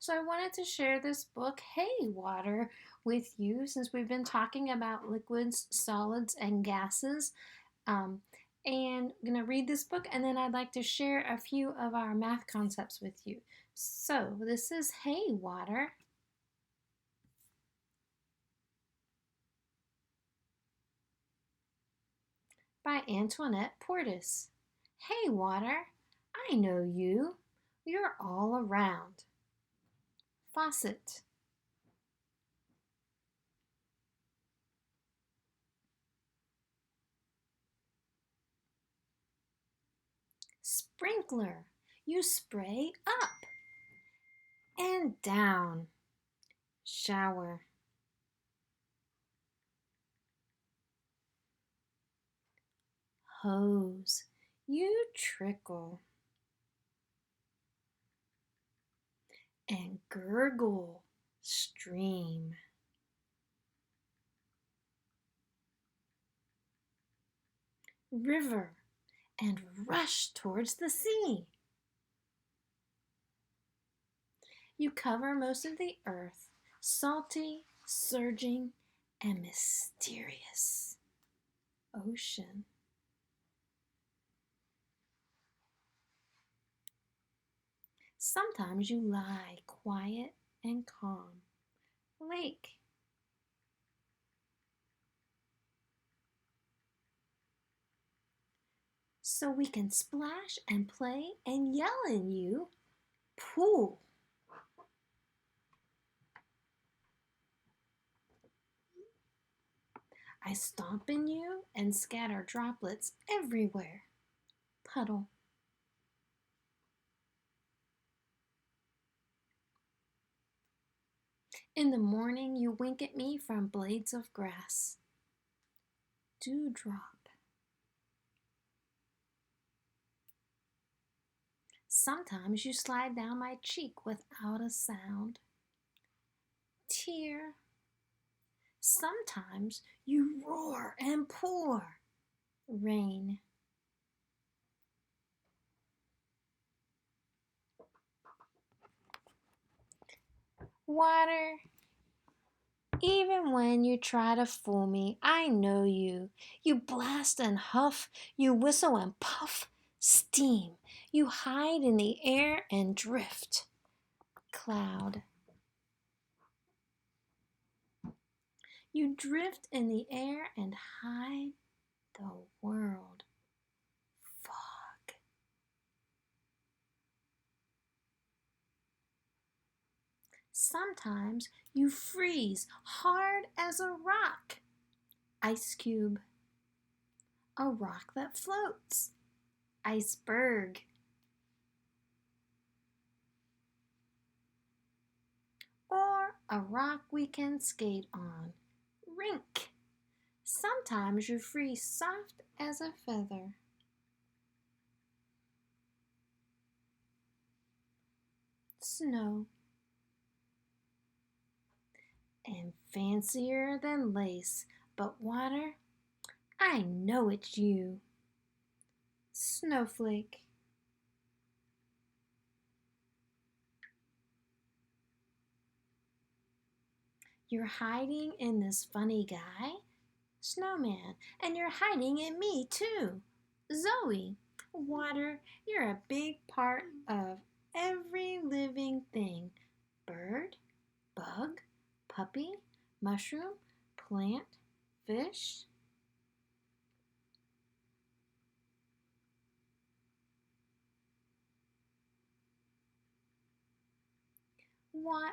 So I wanted to share this book, Hey Water, with you since we've been talking about liquids, solids, and gases. Um, and I'm going to read this book and then I'd like to share a few of our math concepts with you. So this is Hey Water by Antoinette Portis. Hey Water, I know you. You're all around. Faucet. Sprinkler. You spray up and down. Shower. Hose. You trickle and gurgle. Stream. River and rush towards the sea. You cover most of the earth, salty, surging, and mysterious. Ocean. Sometimes you lie quiet and calm. Lake. So we can splash and play and yell in you. Pool. I stomp in you and scatter droplets everywhere. Puddle. In the morning, you wink at me from blades of grass. Dewdrop. Sometimes you slide down my cheek without a sound. Tear. Sometimes you roar and pour. Rain. Water. Even when you try to fool me, I know you. You blast and huff, you whistle and puff, steam. You hide in the air and drift. Cloud. You drift in the air and hide the world. Fog. Sometimes you freeze hard as a rock. Ice cube. A rock that floats. Iceberg. Or a rock we can skate on. Rink. Sometimes you freeze soft as a feather. Snow. And fancier than lace, but water, I know it's you. Snowflake. You're hiding in this funny guy, Snowman, and you're hiding in me too, Zoe. Water, you're a big part of every living thing. Bird, bug, puppy, mushroom, plant, fish.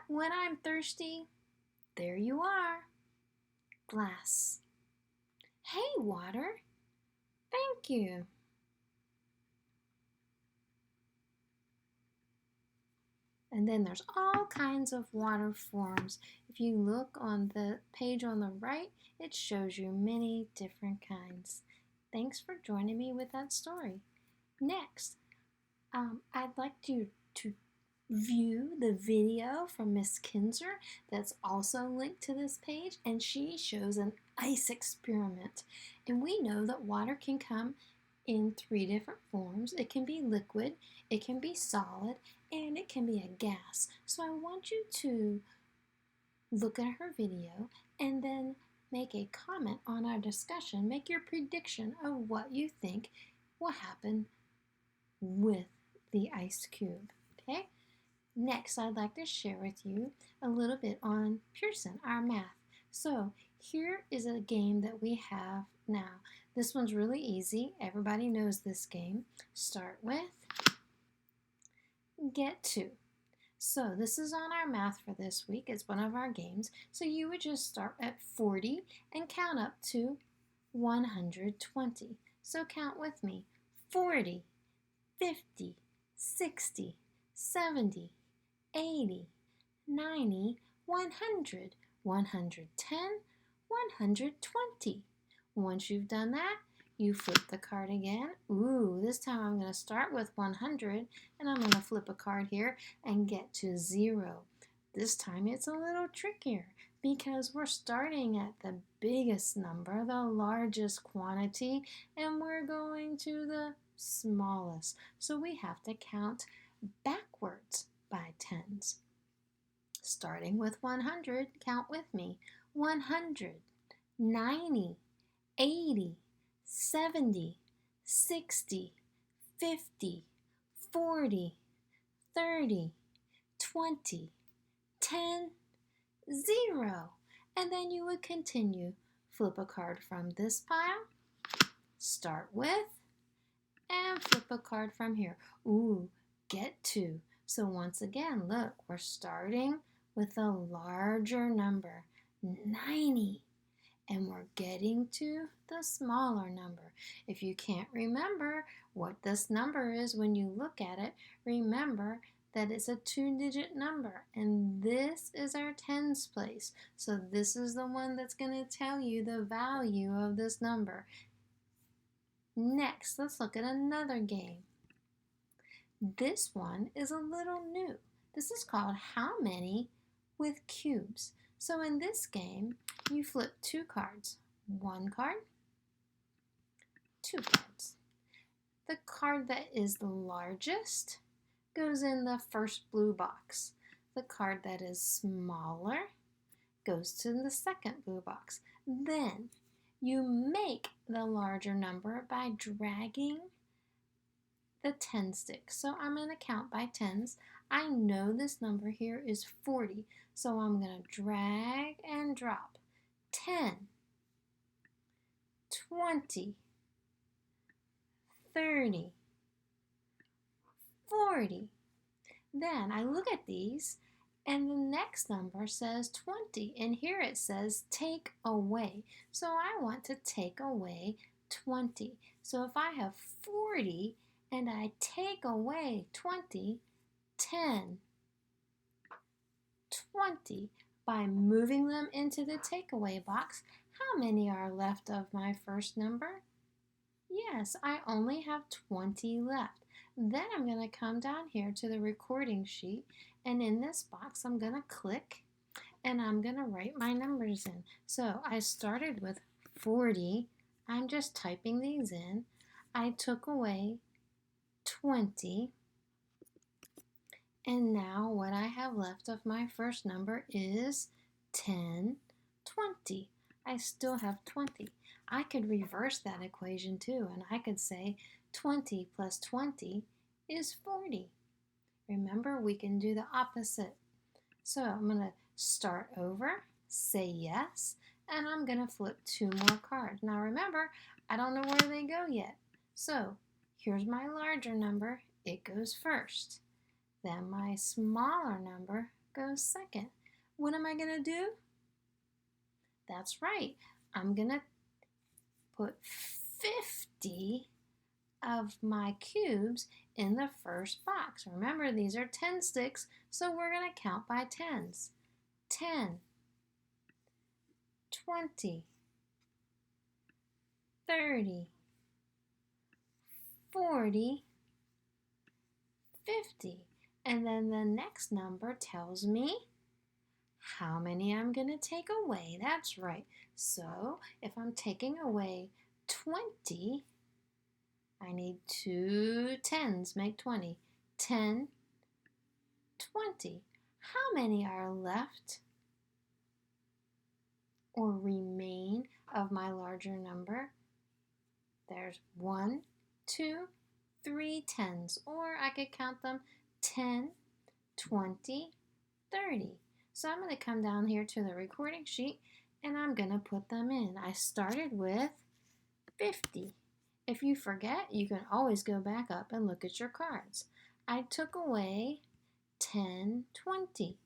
When I'm thirsty, there you are. Glass. Hey, water. Thank you. And then there's all kinds of water forms. If you look on the page on the right, it shows you many different kinds. Thanks for joining me with that story. Next, I'd like you to view the video from Miss Kinzer that's also linked to this page, and she shows an ice experiment. And we know that water can come in three different forms. It can be liquid, it can be solid, and it can be a gas. So I want you to look at her video and then make a comment on our discussion. Make your prediction of what you think will happen with the ice cube. Okay? Next, I'd like to share with you a little bit on Pearson, our math. So here is a game that we have now. This one's really easy. Everybody knows this game. Start with get to. So this is on our math for this week. It's one of our games. So you would just start at 40 and count up to 120. So count with me. 40, 50, 60, 70, 80, 90, 100, 110, 120. Once you've done that, you flip the card again. Ooh, this time I'm going to start with 100 and I'm going to flip a card here and get to 0. This time it's a little trickier because we're starting at the biggest number, the largest quantity, and we're going to the smallest. So we have to count backwards by tens. Starting with 100, count with me. 100, 90, 80, 70, 60, 50, 40, 30, 20, 10, 0. And then you would continue. Flip a card from this pile, start with, and flip a card from here. Ooh, get to. So once again, look, we're starting with a larger number, 90. And we're getting to the smaller number. If you can't remember what this number is when you look at it, remember that it's a 2-digit number, and this is our tens place. So this is the one that's going to tell you the value of this number. Next, let's look at another game. This one is a little new. This is called How Many with Cubes. So in this game, you flip 2 cards. 1 card, 2 cards. The card that is the largest goes in the first blue box. The card that is smaller goes to the second blue box. Then you make the larger number by dragging the 10 stick. So I'm going to count by tens. I know this number here is 40, so I'm going to drag and drop 10, 20, 30, 40. Then I look at these and the next number says 20, and here it says take away. So I want to take away 20. So if I have 40 and I take away 20, 10, 20. By moving them into the takeaway box, how many are left of my first number? Yes, I only have 20 left. Then I'm going to come down here to the recording sheet, and in this box I'm going to click and I'm going to write my numbers in. So I started with 40. I'm just typing these in. I took away 20. And now what I have left of my first number is 10, 20. I still have 20. I could reverse that equation too, and I could say 20 plus 20 is 40. Remember, we can do the opposite. So I'm going to start over, say yes, and I'm going to flip 2 more cards. Now remember, I don't know where they go yet. So here's my larger number. It goes first. Then my smaller number goes second. What am I going to do? That's right. I'm going to put 50 of my cubes in the first box. Remember, these are 10 sticks, so we're going to count by tens. 10, 20, 30, 40, 50. And then the next number tells me how many I'm going to take away. That's right. So if I'm taking away 20, I need 2 tens, make 20. 10, 20. How many are left or remain of my larger number? There's 1, 2, 3 tens, or I could count them 10, 20, 30. So I'm going to come down here to the recording sheet and I'm going to put them in. I started with 50. If you forget, you can always go back up and look at your cards. I took away 10, 20.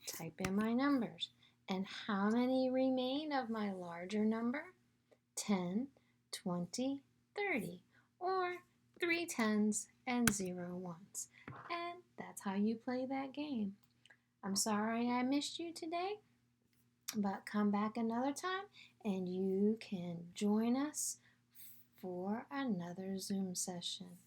Type in my numbers. And how many remain of my larger number? 10, 20, 30. Or 3 tens and 0 ones. And that's how you play that game. I'm sorry I missed you today, but come back another time and you can join us for another Zoom session.